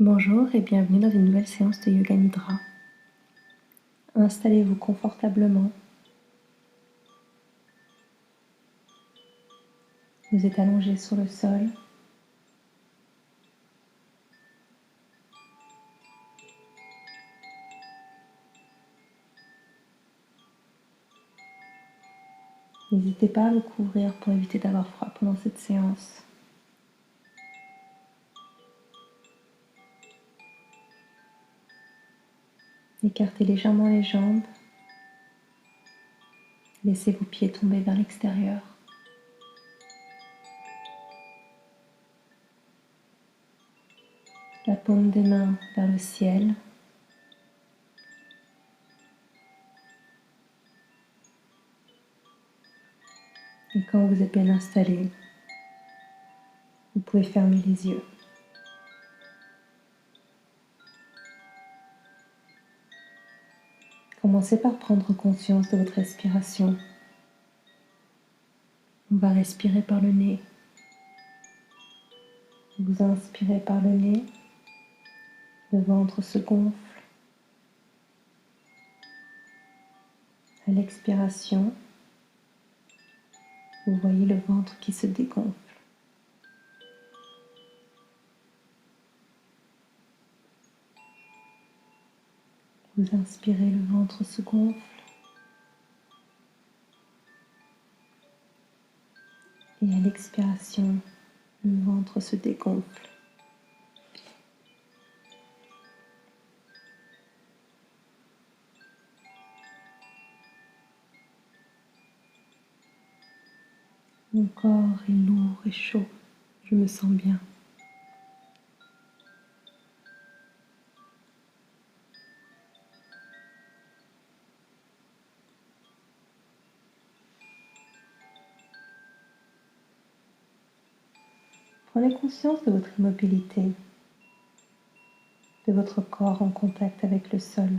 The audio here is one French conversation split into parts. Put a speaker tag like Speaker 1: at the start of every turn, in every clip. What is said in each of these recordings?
Speaker 1: Bonjour et bienvenue dans une nouvelle séance de Yoga Nidra. Installez-vous confortablement. Vous êtes allongé sur le sol. N'hésitez pas à vous couvrir pour éviter d'avoir froid pendant cette séance. Écartez légèrement les jambes. Laissez vos pieds tomber vers l'extérieur. La paume des mains vers le ciel. Et quand vous êtes bien installé, vous pouvez fermer les yeux. Commencez par prendre conscience de votre respiration. On va respirer par le nez. Vous inspirez par le nez, le ventre se gonfle. À l'expiration, vous voyez le ventre qui se dégonfle. Vous inspirez, le ventre se gonfle. Et à l'expiration, le ventre se dégonfle. Mon corps est lourd et chaud. Je me sens bien. Prenez conscience de votre immobilité, de votre corps en contact avec le sol.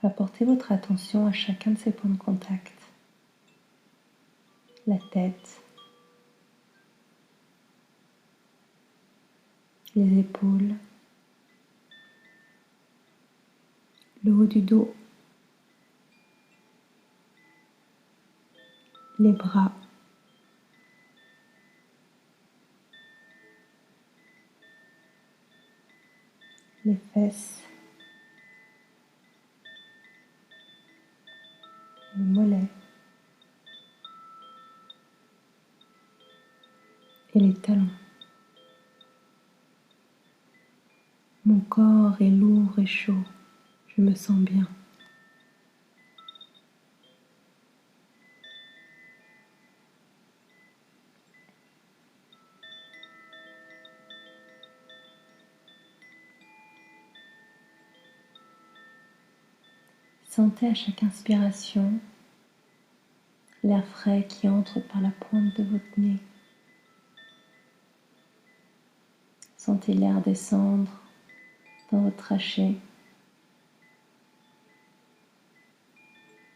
Speaker 1: Apportez votre attention à chacun de ces points de contact. La tête, les épaules, le haut du dos, les bras, les fesses, les mollets et les talons. Mon corps est lourd et chaud. Je me sens bien. Sentez à chaque inspiration l'air frais qui entre par la pointe de votre nez. Sentez l'air descendre dans votre trachée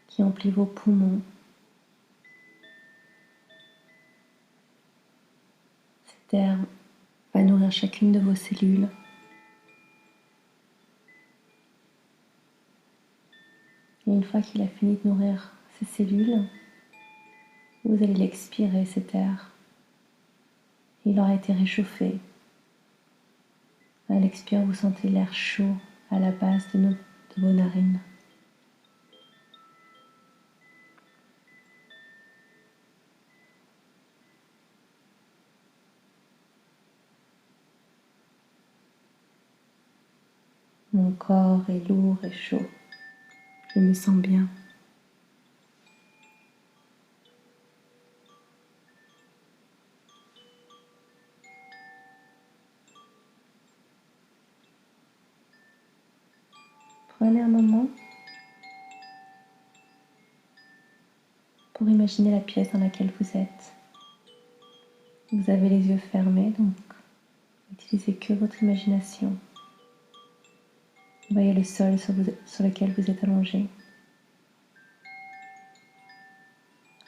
Speaker 1: qui emplit vos poumons. Cet air va nourrir chacune de vos cellules. Et une fois qu'il a fini de nourrir ces cellules, vous allez l'expirer, cet air. Il aura été réchauffé. À l'expire, vous sentez l'air chaud à la base de vos narines. Mon corps est lourd et chaud. Je me sens bien. Prenez un moment pour imaginer la pièce dans laquelle vous êtes. Vous avez les yeux fermés, donc n'utilisez que votre imagination. Voyez le sol sur lequel vous êtes allongé.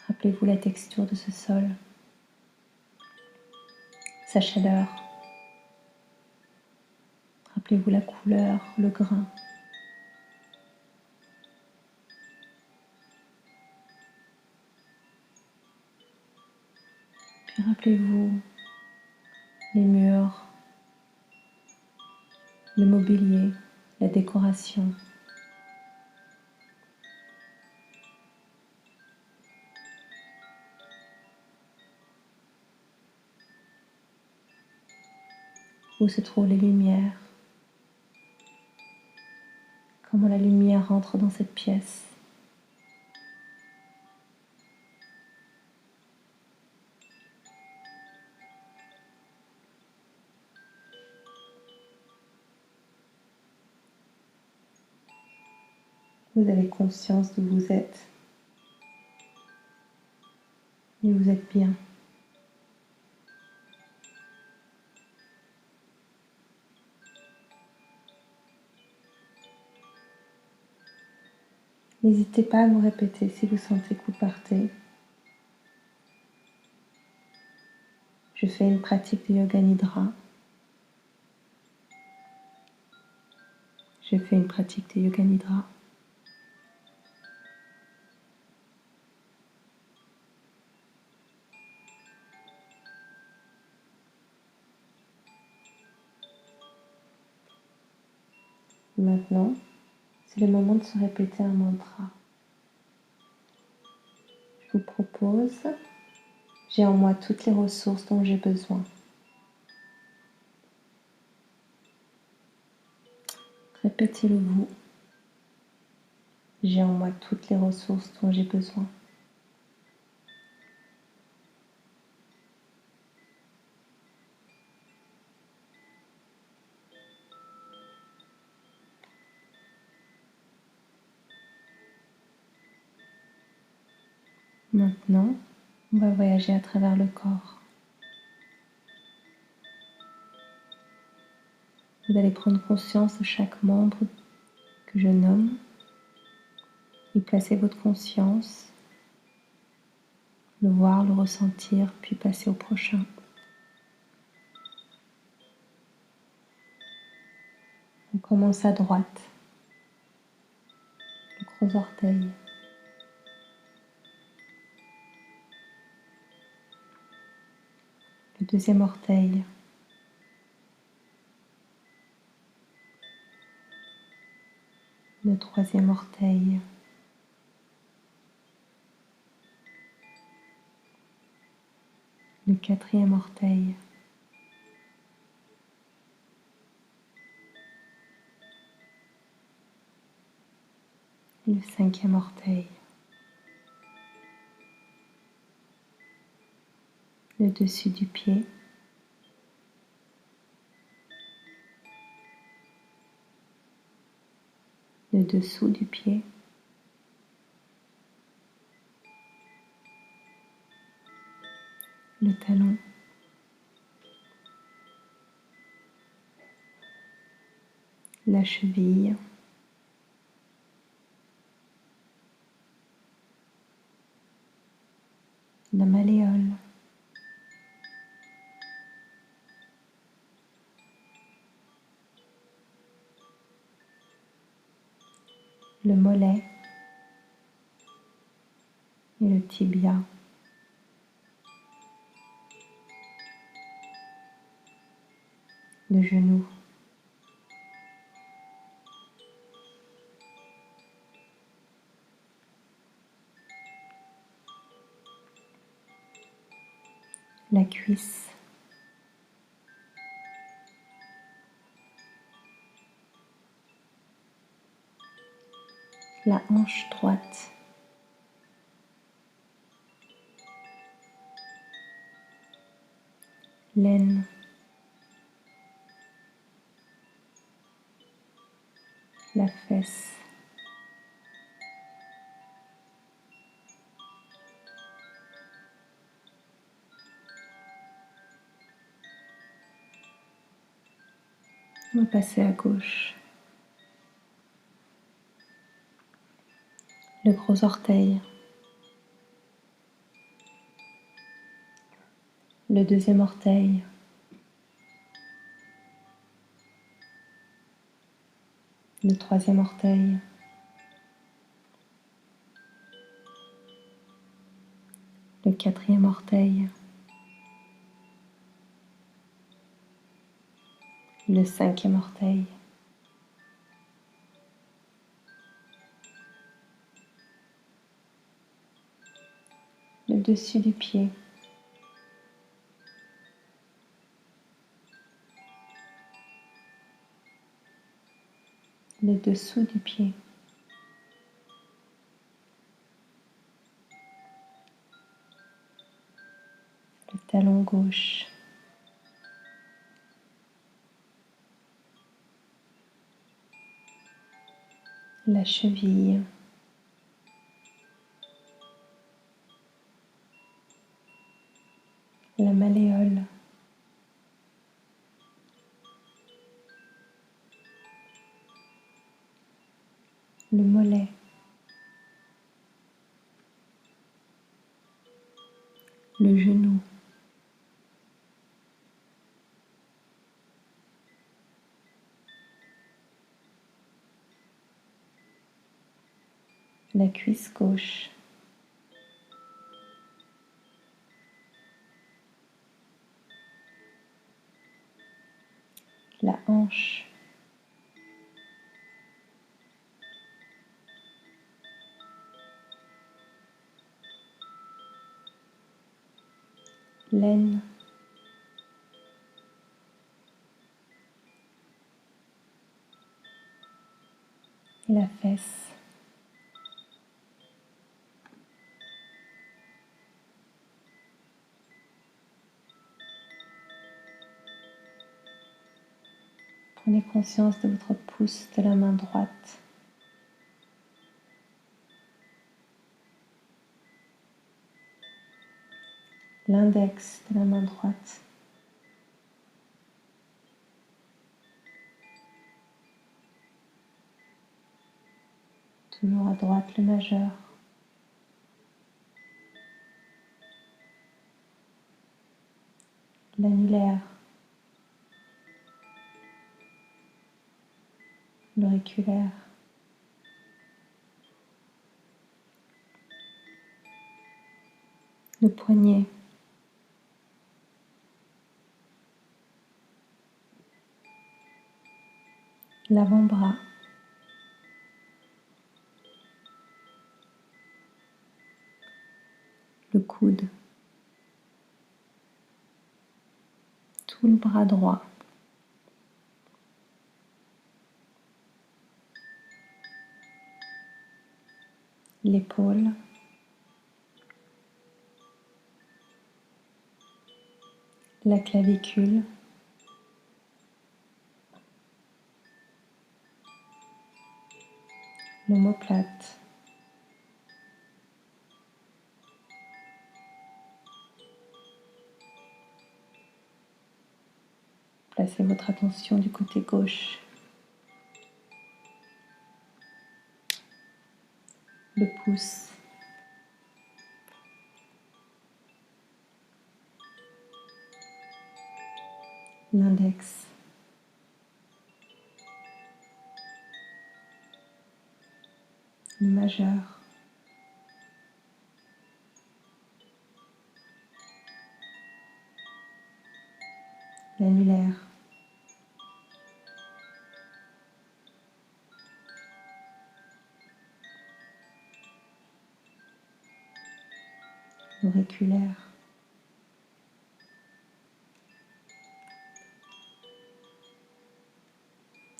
Speaker 1: Rappelez-vous la texture de ce sol, sa chaleur. Rappelez-vous la couleur, le grain. Puis rappelez-vous les murs, le mobilier, la décoration. Où se trouvent les lumières? Comment la lumière entre dans cette pièce? Vous avez conscience d'où vous êtes et vous êtes bien. N'hésitez pas à vous répéter si vous sentez que vous partez. Je fais une pratique de yoga nidra. Je fais une pratique de yoga nidra. Maintenant, c'est le moment de se répéter un mantra. Je vous propose, j'ai en moi toutes les ressources dont j'ai besoin. Répétez-le vous. J'ai en moi toutes les ressources dont j'ai besoin. Maintenant, on va voyager à travers le corps. Vous allez prendre conscience de chaque membre que je nomme et placer votre conscience, le voir, le ressentir, puis passer au prochain. On commence à droite, le gros orteil. Le deuxième orteil. Le troisième orteil. Le quatrième orteil. Le cinquième orteil. Le dessus du pied. Le dessous du pied. Le talon. La cheville. La malléole. Le mollet et le tibia. Le genou. La cuisse. La hanche droite. L'aine. La fesse. On va passer à gauche. Le gros orteil. Le deuxième orteil. le troisième orteil, le quatrième orteil, le cinquième orteil, le dessus du pied, le dessous du pied, le talon gauche, la cheville, la malléole, le mollet, le genou, la cuisse gauche, la hanche, l'aine, et la fesse. Prenez conscience de votre pouce de la main droite, l'index de la main droite, toujours à droite le majeur, l'annulaire, l'auriculaire, le poignet, l'avant-bras, le coude, tout le bras droit, l'épaule, la clavicule, l'omoplate, placez votre attention du côté gauche, le pouce, l'index, le majeur, l'annulaire, l'auriculaire,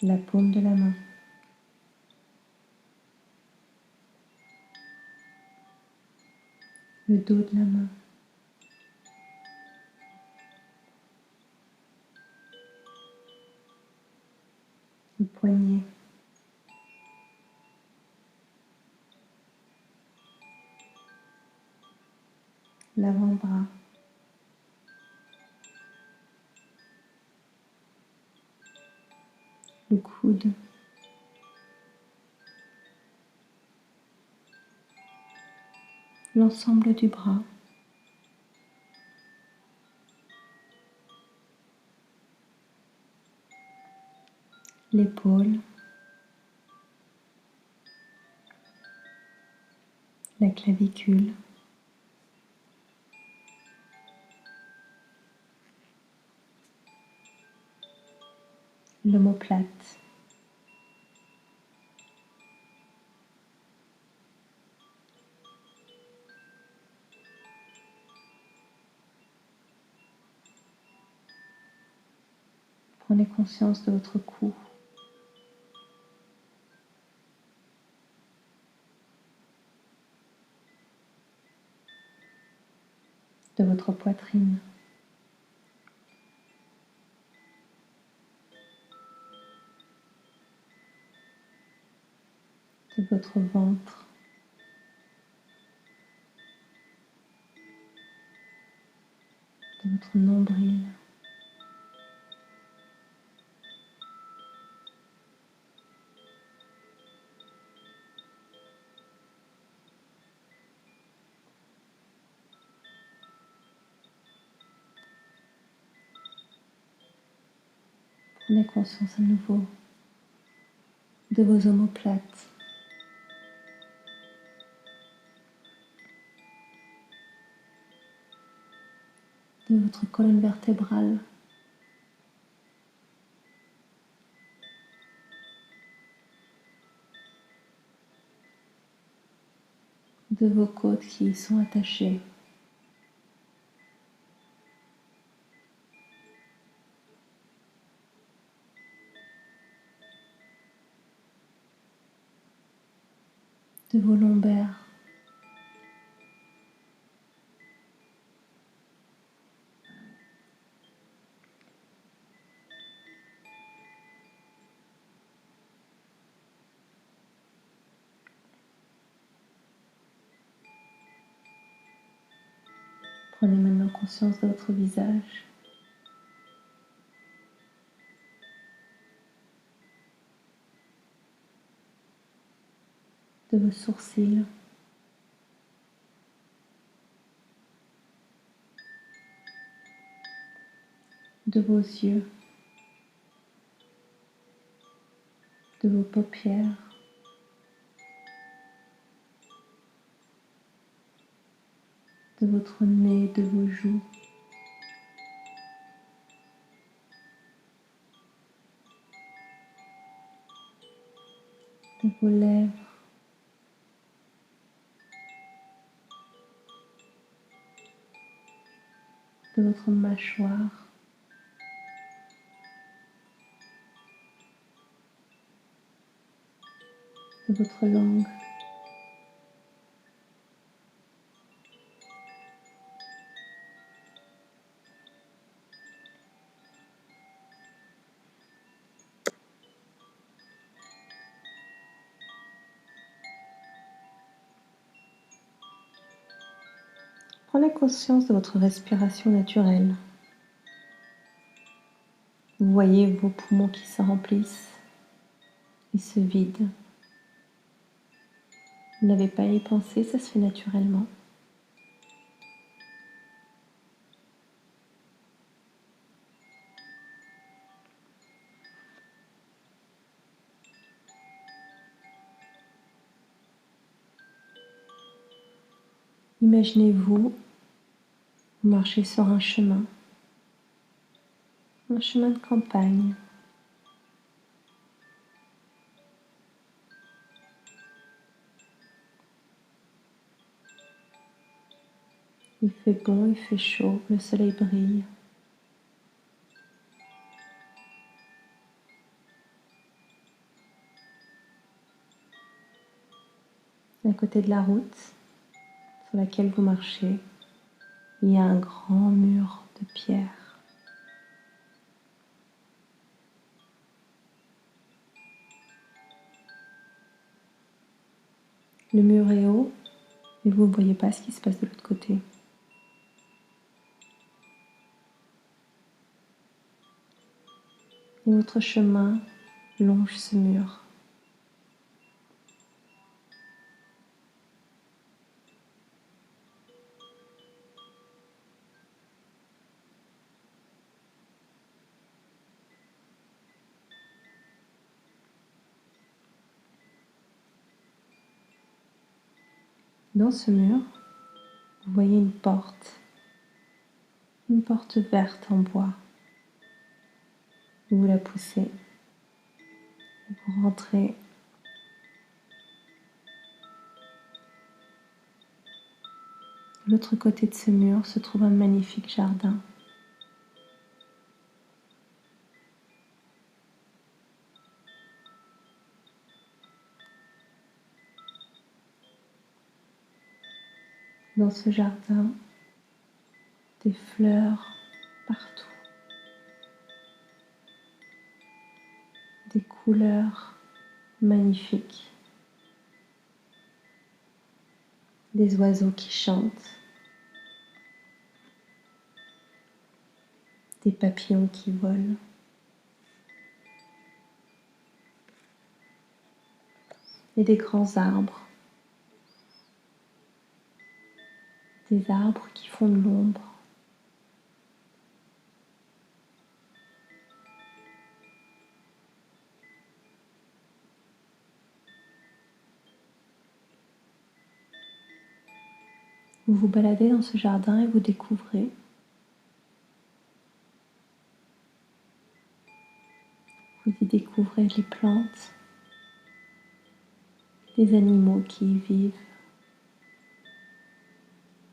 Speaker 1: la paume de la main, le dos de la main, le poignet, l'avant-bras, le coude, l'ensemble du bras, l'épaule, la clavicule, l'omoplate, prenez conscience de votre cou, de votre poitrine, de votre ventre, de votre nombril, prenez conscience à nouveau de vos omoplates, de votre colonne vertébrale, de vos côtes qui y sont attachées, de vos lombaires, prenez maintenant conscience de votre visage, de vos sourcils, de vos yeux, de vos paupières, de votre nez, de vos joues, de vos lèvres, de votre mâchoire, de votre langue. Prenez conscience de votre respiration naturelle. Vous voyez vos poumons qui se remplissent et se vident. Vous n'avez pas à y penser, ça se fait naturellement. Imaginez-vous marcher sur un chemin de campagne. Il fait bon, il fait chaud, le soleil brille. À côté de la route sur laquelle vous marchez, il y a un grand mur de pierre. Le mur est haut et vous ne voyez pas ce qui se passe de l'autre côté. Et votre chemin longe ce mur. Dans ce mur, vous voyez une porte verte en bois. Vous la poussez et vous rentrez. De l'autre côté de ce mur se trouve un magnifique jardin. Dans ce jardin, des fleurs partout, des couleurs magnifiques, des oiseaux qui chantent, des papillons qui volent. Et des grands arbres, des arbres qui font de l'ombre. Vous vous baladez dans ce jardin et vous découvrez. Vous y découvrez les plantes, les animaux qui y vivent.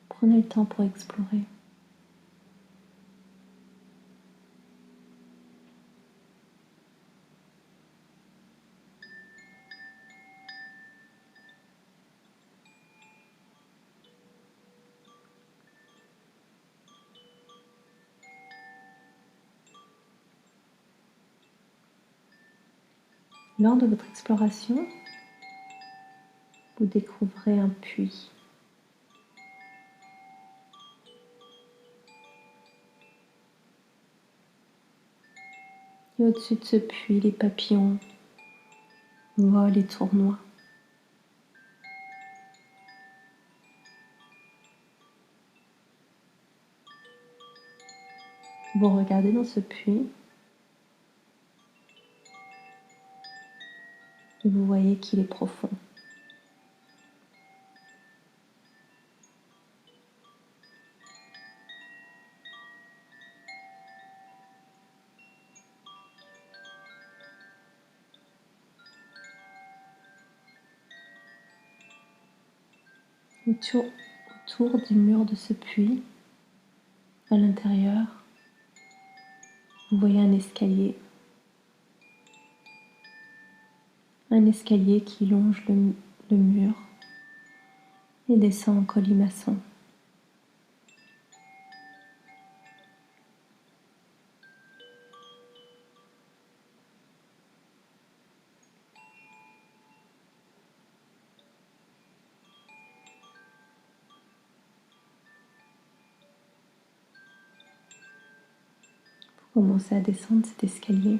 Speaker 1: Prenez le temps pour explorer. Lors de votre exploration, vous découvrez un puits. Et au-dessus de ce puits, les papillons volent et tournoient. Vous regardez dans ce puits et vous voyez qu'il est profond. Autour du mur de ce puits, à l'intérieur, vous voyez un escalier. Un escalier qui longe le mur et descend en colimaçon. Vous commencez à descendre cet escalier.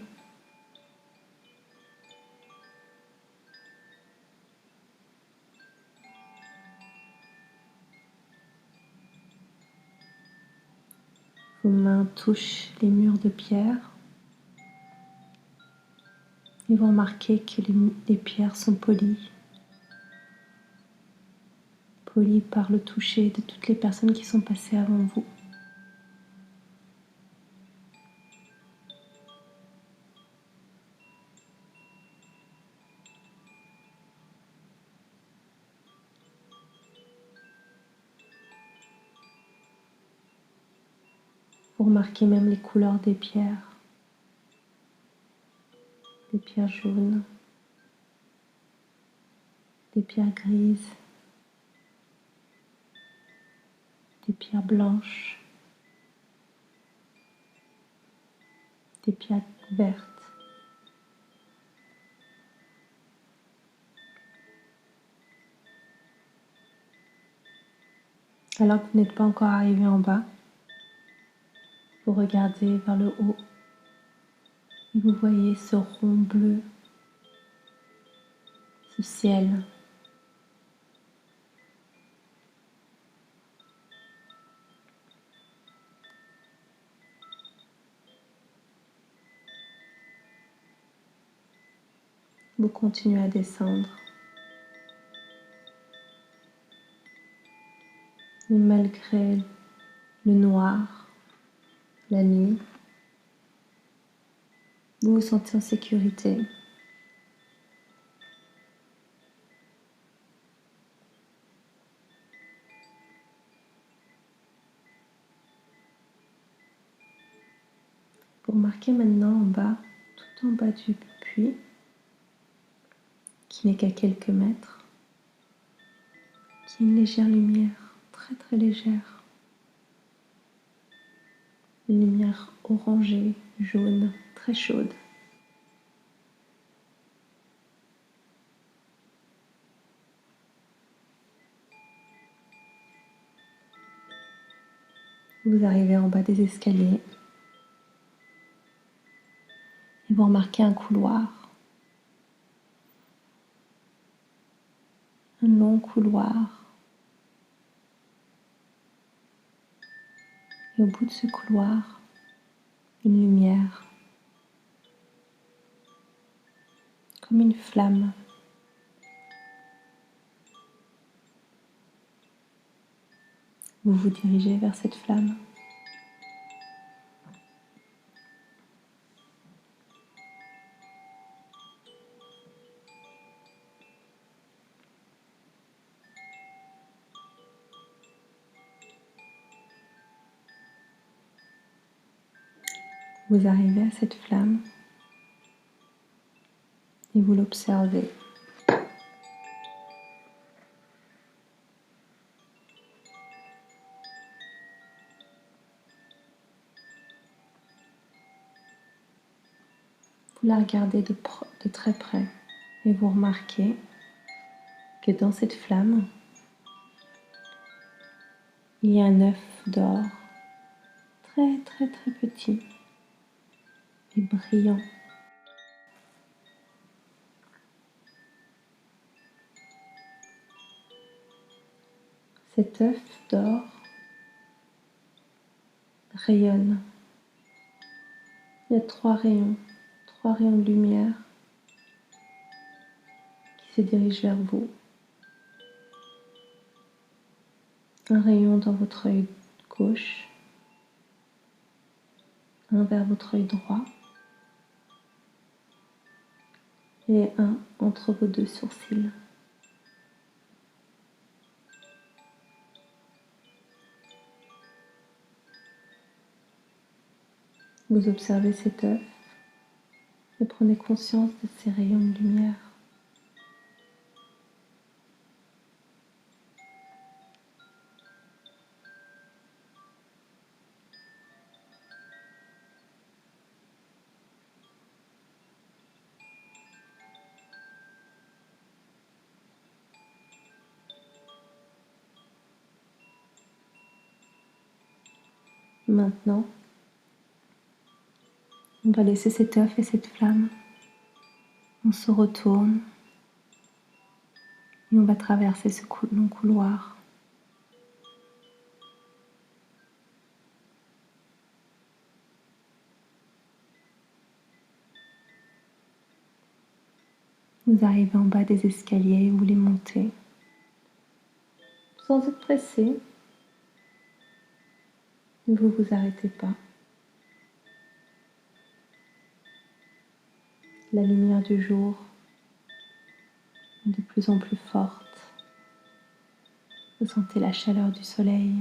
Speaker 1: Vos mains touchent les murs de pierre et vous remarquez que les pierres sont polies par le toucher de toutes les personnes qui sont passées avant vous. Vous remarquez même les couleurs des pierres jaunes, des pierres grises, des pierres blanches, des pierres vertes. Alors que vous n'êtes pas encore arrivé en bas, vous regardez vers le haut et vous voyez ce rond bleu, ce ciel. Vous continuez à descendre. Mais malgré le noir, la nuit, vous vous sentez en sécurité. Vous remarquez maintenant en bas, tout en bas du puits, qui n'est qu'à quelques mètres, qu'il y a une légère lumière, très très légère. Une lumière orangée, jaune, très chaude. Vous arrivez en bas des escaliers et vous remarquez un couloir. Un long couloir. Et au bout de ce couloir, une lumière, comme une flamme. Vous vous dirigez vers cette flamme. Vous arrivez à cette flamme et vous l'observez. Vous la regardez de très près et vous remarquez que dans cette flamme, il y a un œuf d'or très très très petit et brillant. Cet œuf d'or rayonne. Il y a trois rayons de lumière qui se dirigent vers vous. Un rayon dans votre œil gauche, un vers votre œil droit et un entre vos deux sourcils. Vous observez cet œuf et prenez conscience de ces rayons de lumière. Maintenant, on va laisser cet œuf et cette flamme. On se retourne et on va traverser ce long couloir. Vous arrivez en bas des escaliers et vous les montez. Sans être pressé, ne vous arrêtez pas. La lumière du jour est de plus en plus forte. Vous sentez la chaleur du soleil.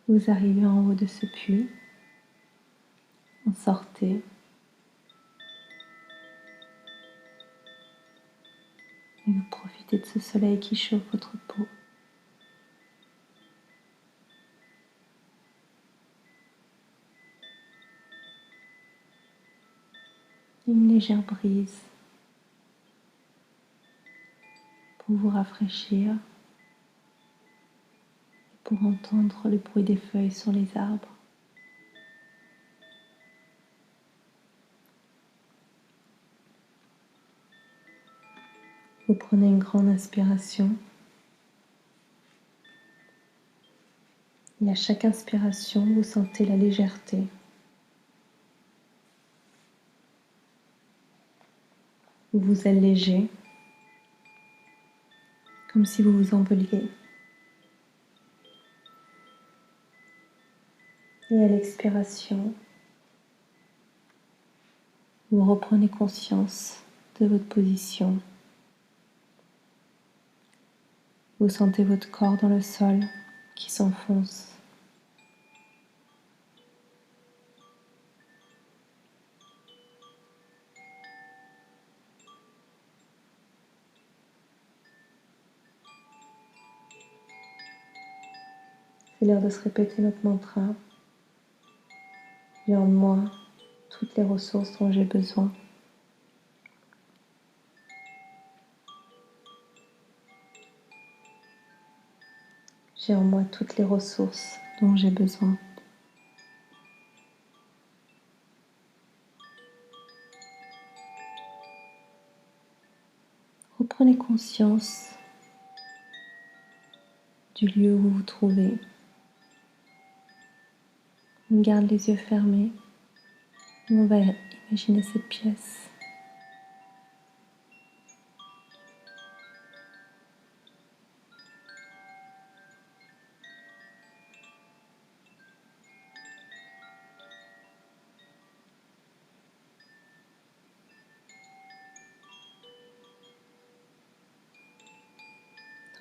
Speaker 1: Vous arrivez en haut de ce puits. En sortez. Et vous profitez de ce soleil qui chauffe votre peau. Une légère brise pour vous rafraîchir et pour entendre le bruit des feuilles sur les arbres. Vous prenez une grande inspiration et à chaque inspiration, vous sentez la légèreté. Vous vous allégez, comme si vous vous envoliez. Et à l'expiration, vous reprenez conscience de votre position. Vous sentez votre corps dans le sol qui s'enfonce. C'est l'heure de se répéter notre mantra. J'ai en moi toutes les ressources dont j'ai besoin. J'ai en moi toutes les ressources dont j'ai besoin. Reprenez conscience du lieu où vous vous trouvez. On garde les yeux fermés. On va imaginer cette pièce.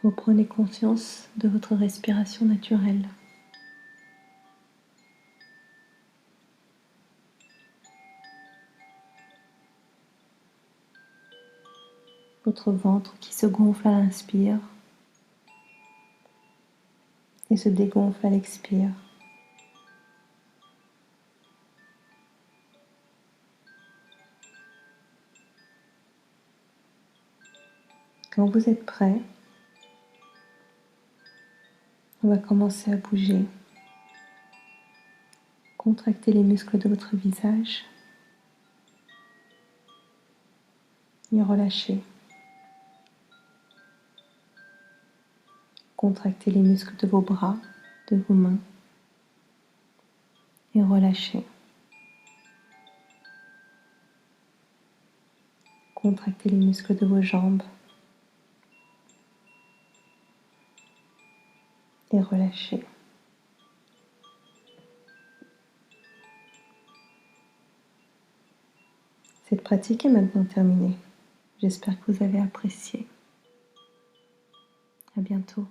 Speaker 1: Reprenez conscience de votre respiration naturelle. Votre ventre qui se gonfle à l'inspire et se dégonfle à l'expire. Quand vous êtes prêt, on va commencer à bouger. Contractez les muscles de votre visage et relâchez. Contractez les muscles de vos bras, de vos mains et relâchez. Contractez les muscles de vos jambes et relâchez. Cette pratique est maintenant terminée. J'espère que vous avez apprécié. À bientôt.